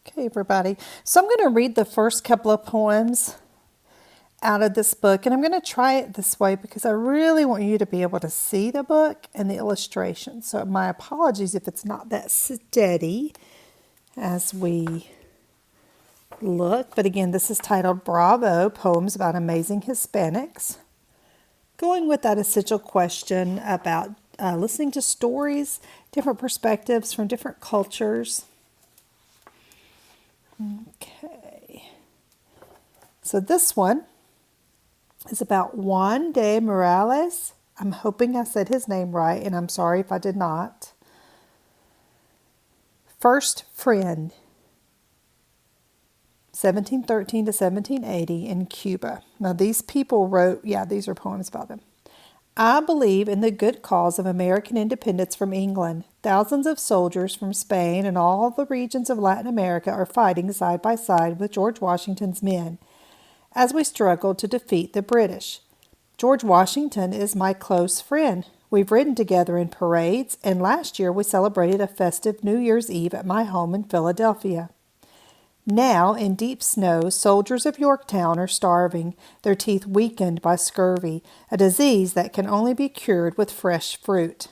Okay, everybody. So I'm going to read the first couple of poems out of this book, and I'm going to try it this way because I really want you to be able to see the book and the illustrations. So my apologies if it's not that steady as we look. But again, this is titled Bravo, Poems About Amazing Hispanics. Going with that essential question about listening to stories, different perspectives from different cultures. Okay. So this one is about Juan de Morales. I'm hoping I said his name right, and I'm sorry if I did not. First Friend, 1713 to 1780 in Cuba. Now these people wrote, these are poems about them. I believe in the good cause of American independence from England. Thousands of soldiers from Spain and all the regions of Latin America are fighting side by side with George Washington's men as we struggle to defeat the British. George Washington is my close friend. We've ridden together in parades, and last year we celebrated a festive New Year's Eve at my home in Philadelphia. Now, in deep snow, soldiers of Yorktown are starving, their teeth weakened by scurvy, a disease that can only be cured with fresh fruit.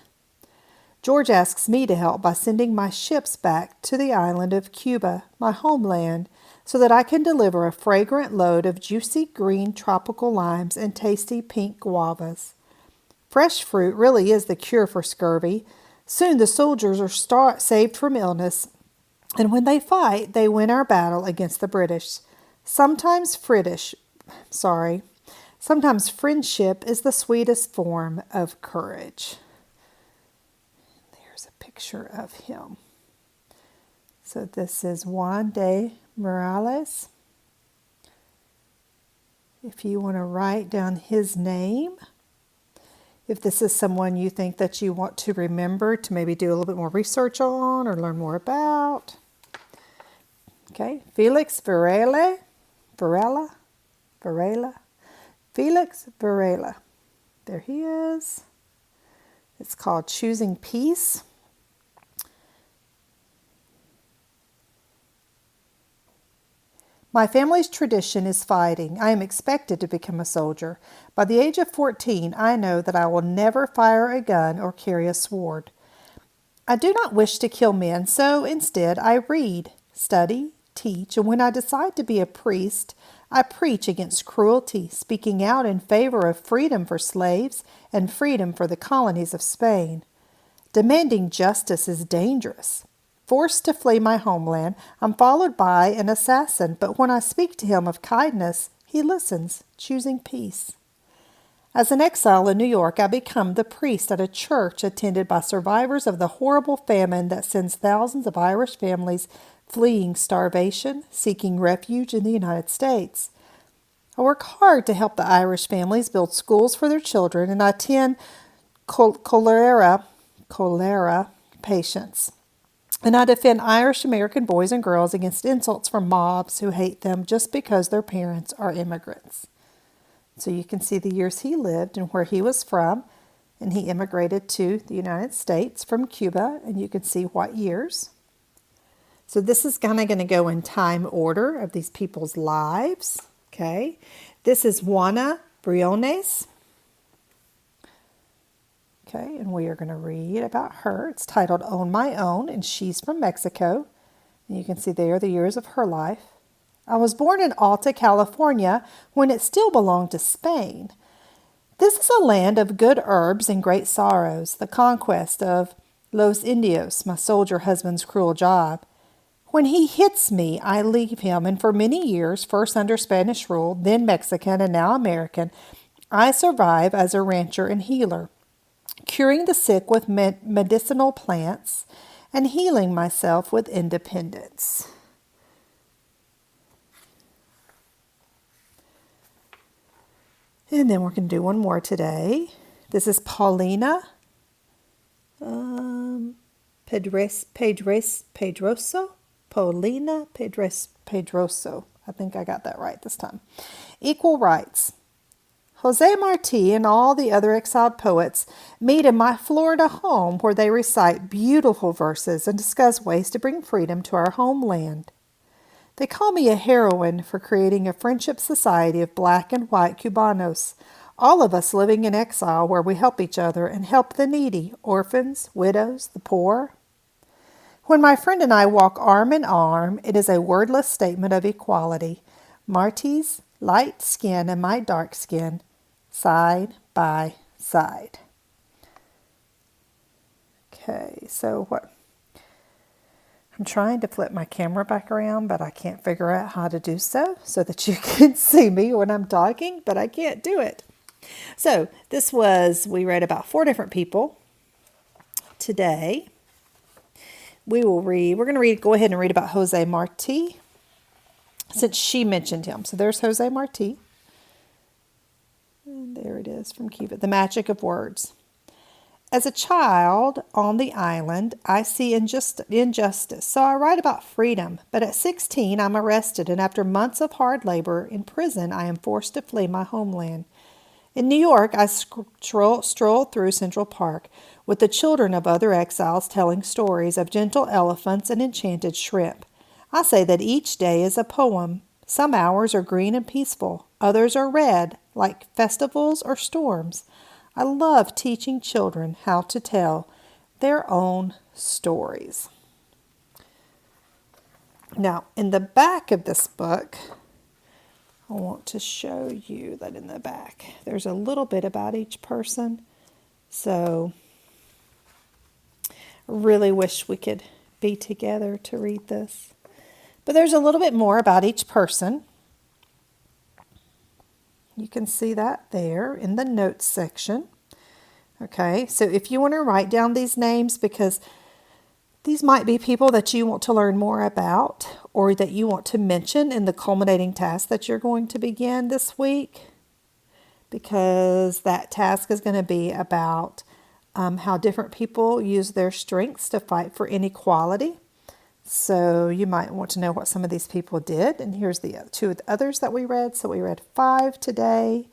George asks me to help by sending my ships back to the island of Cuba, my homeland, so that I can deliver a fragrant load of juicy green tropical limes and tasty pink guavas. Fresh fruit really is the cure for scurvy. Soon the soldiers are saved from illness, and when they fight, they win our battle against the British. Sometimes friendship is the sweetest form of courage. There's a picture of him. So this is Juan de Morales. If you want to write down his name, if this is someone you think that you want to remember to maybe do a little bit more research on or learn more about. Okay, Felix Varela. Felix Varela. There he is. It's called Choosing Peace. My family's tradition is fighting. I am expected to become a soldier. By the age of 14, I know that I will never fire a gun or carry a sword. I do not wish to kill men, so instead I read, study, teach, and when I decide to be a priest, I preach against cruelty, speaking out in favor of freedom for slaves and freedom for the colonies of Spain. Demanding justice is dangerous. Forced to flee my homeland, I'm followed by an assassin, but when I speak to him of kindness, he listens, choosing peace. As an exile in New York, I become the priest at a church attended by survivors of the horrible famine that sends thousands of Irish families fleeing starvation, seeking refuge in the United States. I work hard to help the Irish families build schools for their children, and I tend cholera patients. And I defend Irish American boys and girls against insults from mobs who hate them just because their parents are immigrants. So you can see the years he lived and where he was from. And he immigrated to the United States from Cuba, and you can see what years. So this is kind of going to go in time order of these people's lives. Okay. This is Juana Briones. Okay, and we are going to read about her. It's titled On My Own, and she's from Mexico. And you can see there the years of her life. I was born in Alta California when it still belonged to Spain. This is a land of good herbs and great sorrows, the conquest of Los Indios, my soldier husband's cruel job. When he hits me, I leave him, and for many years, first under Spanish rule, then Mexican, and now American, I survive as a rancher and healer, curing the sick with medicinal plants and healing myself with independence. And then we're going to do one more today. This is Paulina Pedroso. Paulina Pedroso. I think I got that right this time. Equal rights. Jose Marti and all the other exiled poets meet in my Florida home where they recite beautiful verses and discuss ways to bring freedom to our homeland. They call me a heroine for creating a friendship society of black and white Cubanos, all of us living in exile where we help each other and help the needy, orphans, widows, the poor. When my friend and I walk arm in arm, it is a wordless statement of equality. Marty's light skin and my dark skin, side by side. Okay, so what? I'm trying to flip my camera back around, but I can't figure out how to do so that you can see me when I'm talking, but I can't do it. So we read about 4 different people. Today, we're going to go ahead and read about Jose Marti, since she mentioned him. So there's Jose Marti. And there it is from Cuba, The Magic of Words. As a child on the island, I see injustice, so I write about freedom. But at 16, I'm arrested, and after months of hard labor in prison, I am forced to flee my homeland. In New York, I stroll through Central Park with the children of other exiles telling stories of gentle elephants and enchanted shrimp. I say that each day is a poem. Some hours are green and peaceful. Others are red, like festivals or storms. I love teaching children how to tell their own stories. Now, in the back of this book, I want to show you that in the back, there's a little bit about each person. So, I really wish we could be together to read this. But there's a little bit more about each person. You can see that there in the notes section. Okay, so if you want to write down these names, because these might be people that you want to learn more about or that you want to mention in the culminating task that you're going to begin this week, because that task is going to be about how different people use their strengths to fight for inequality. So you might want to know what some of these people did. And here's the 2 others that we read. So we read 5 today.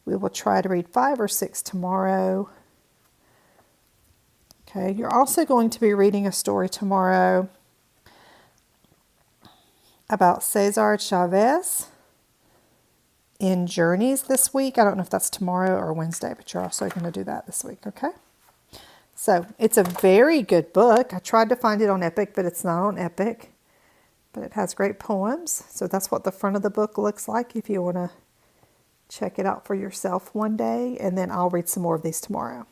We will try to read 5 or 6 tomorrow. Okay, you're also going to be reading a story tomorrow about Cesar Chavez in Journeys this week. I don't know if that's tomorrow or Wednesday, but you're also going to do that this week, okay? So it's a very good book. I tried to find it on Epic, but it's not on Epic. But it has great poems. So that's what the front of the book looks like if you want to check it out for yourself one day. And then I'll read some more of these tomorrow.